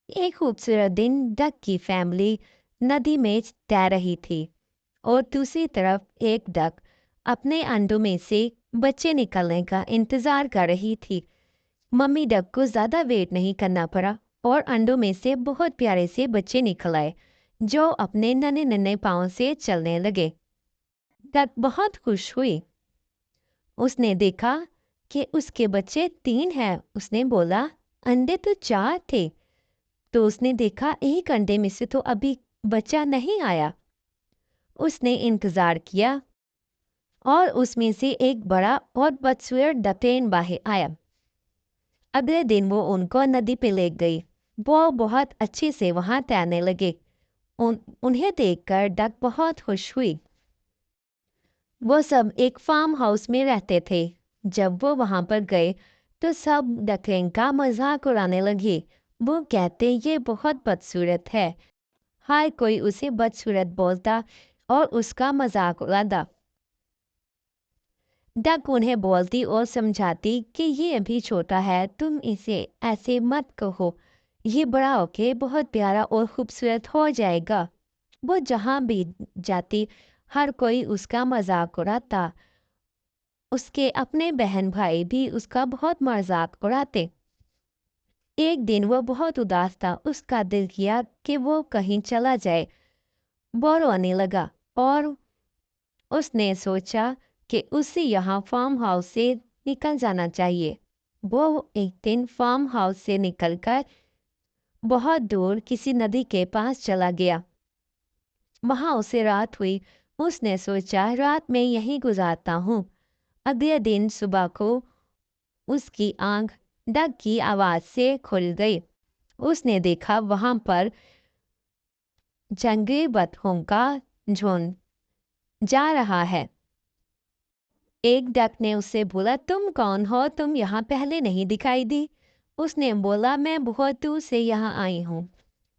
एक खूबसूरत दिन डक की फैमिली नदी में तैर रही थी और दूसरी तरफ एक डक अपने अंडों में से बच्चे निकलने का इंतजार कर रही थी। मम्मी डक को ज्यादा वेट नहीं करना पड़ा और अंडों में से बहुत प्यारे से बच्चे निकल आए जो अपने नन्हे नन्हे पाँव से चलने लगे। डक बहुत खुश हुई। उसने देखा कि उसके बच्चे तीन हैं। उसने बोला, अंडे तो चार थे। तो उसने देखा एक अंडे में से तो अभी बच्चा नहीं आया। उसने इंतजार किया और उसमें से एक बड़ा और बदसूरत डकलिन बाहर आया। अगले दिन वो उनको नदी पे ले गई। वो बहुत अच्छे से वहां तैरने लगे। उन्हें देखकर डक बहुत खुश हुई। वो सब एक फार्म हाउस में रहते थे। जब वो वहां पर गए तो सब डकलिन का मजाक उड़ाने लगे। वो कहते ये बहुत बदसूरत है। हर कोई उसे बदसूरत बोलता और उसका मजाक उड़ाता। डक उन्हें बोलती और समझाती कि ये अभी छोटा है, तुम इसे ऐसे मत कहो। ये बड़ा होके बहुत प्यारा और खूबसूरत हो जाएगा। वो जहाँ भी जाती हर कोई उसका मजाक उड़ाता। उसके अपने बहन भाई भी उसका बहुत मजाक उड़ाते। एक दिन वो बहुत उदास था। उसका दिल किया कि वो कहीं चला जाए। वो रोने लगा और उसने सोचा कि उसे यहाँ फार्म हाउस से निकल जाना चाहिए। वो एक दिन फार्म हाउस से निकलकर बहुत दूर किसी नदी के पास चला गया। वहां उसे रात हुई। उसने सोचा रात में यहीं गुजारता हूँ। अगले दिन सुबह को उसकी आंख डक की आवाज से खुल गई। उसने देखा वहां पर जंगली बतखों का झुंड जा रहा है। एक डक ने उससे बोला, तुम कौन हो? तुम यहाँ पहले नहीं दिखाई दी। उसने बोला, मैं बहुत दूर से यहाँ आई हूँ।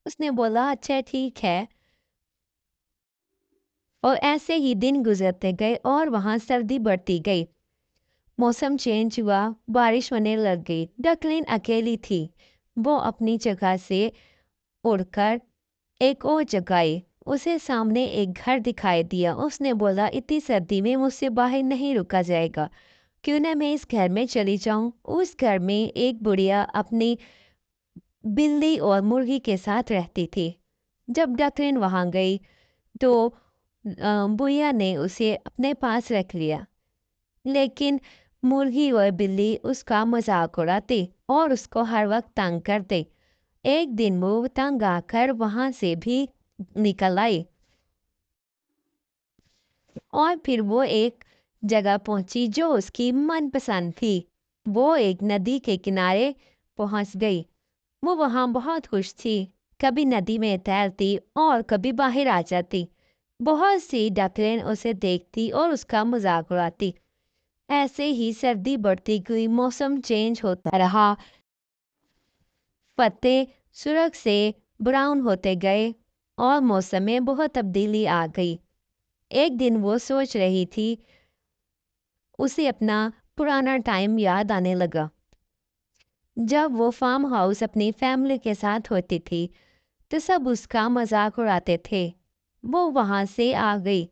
उसने बोला, अच्छा ठीक है। और ऐसे ही दिन गुजरते गए और वहां सर्दी बढ़ती गई। मौसम चेंज हुआ, बारिश होने लग गई। डकलिन अकेली थी। वो अपनी जगह से उड़कर एक और जगह आई। उसे सामने एक घर दिखाई दिया। उसने बोला, इतनी सर्दी में मुझसे बाहर नहीं रुका जाएगा। क्यों ना मैं इस घर में चली जाऊं। उस घर में एक बुढ़िया अपनी बिल्ली और मुर्गी के साथ रहती थी। जब डकलिन वहां गई तो बुढ़िया ने उसे अपने पास रख लिया। लेकिन मुर्गी और बिल्ली उसका मजाक उड़ाती और उसको हर वक्त तंग करते। एक दिन वो तंग आकर वहां से भी निकल आई और फिर वो एक जगह पहुंची जो उसकी मनपसंद थी। वो एक नदी के किनारे पहुंच गई। वो वहां बहुत खुश थी। कभी नदी में तैरती और कभी बाहर आ जाती। बहुत सी डकलिन उसे देखती और उसका मजाक उड़ाती। ऐसे ही सर्दी बढ़ती गई, मौसम चेंज होता रहा। पत्ते सुर्ख से ब्राउन होते गए और मौसम में बहुत तब्दीली आ गई। एक दिन वो सोच रही थी, उसे अपना पुराना टाइम याद आने लगा जब वो फार्म हाउस अपनी फैमिली के साथ होती थी। तो सब उसका मजाक उड़ाते थे। वो वहां से आ गई।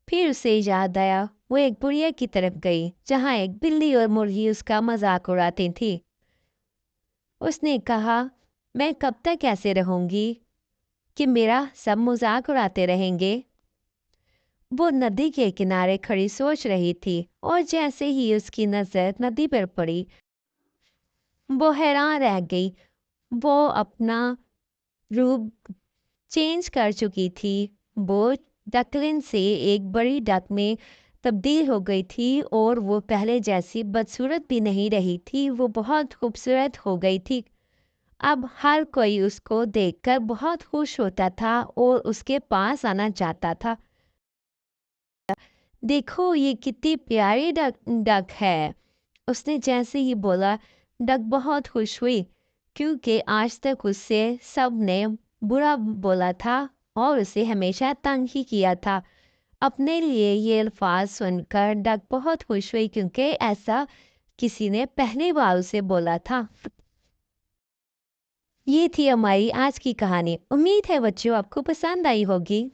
फिर उसे याद आया, वो एक बुढ़िया की तरफ गई जहां एक बिल्ली और मुर्गी उसका मजाक उड़ाती थी। उसने कहा, मैं कब तक ऐसे रहूंगी कि मेरा सब मजाक उड़ाते रहेंगे। वो नदी के किनारे खड़ी सोच रही थी और जैसे ही उसकी नजर नदी पर पड़ी वो हैरान रह गई। वो अपना रूप चेंज कर चुकी थी। वो डकलिन से एक बड़ी डक में तब्दील हो गई थी और वो पहले जैसी बदसूरत भी नहीं रही थी। वो बहुत खूबसूरत हो गई थी। अब हर कोई उसको देखकर बहुत खुश होता था और उसके पास आना चाहता था। देखो ये कितनी प्यारी डक डक है। उसने जैसे ही बोला, डक बहुत खुश हुई क्योंकि आज तक उससे सब ने बुरा बोला था और उसे हमेशा तंग ही किया था। अपने लिए ये अल्फाज सुनकर डक बहुत खुश हुई क्योंकि ऐसा किसी ने पहली बार उसे बोला था। یہ تھی ہماری آج کی کہانی۔ امید ہے بچوں آپ کو پسند آئی ہوگی۔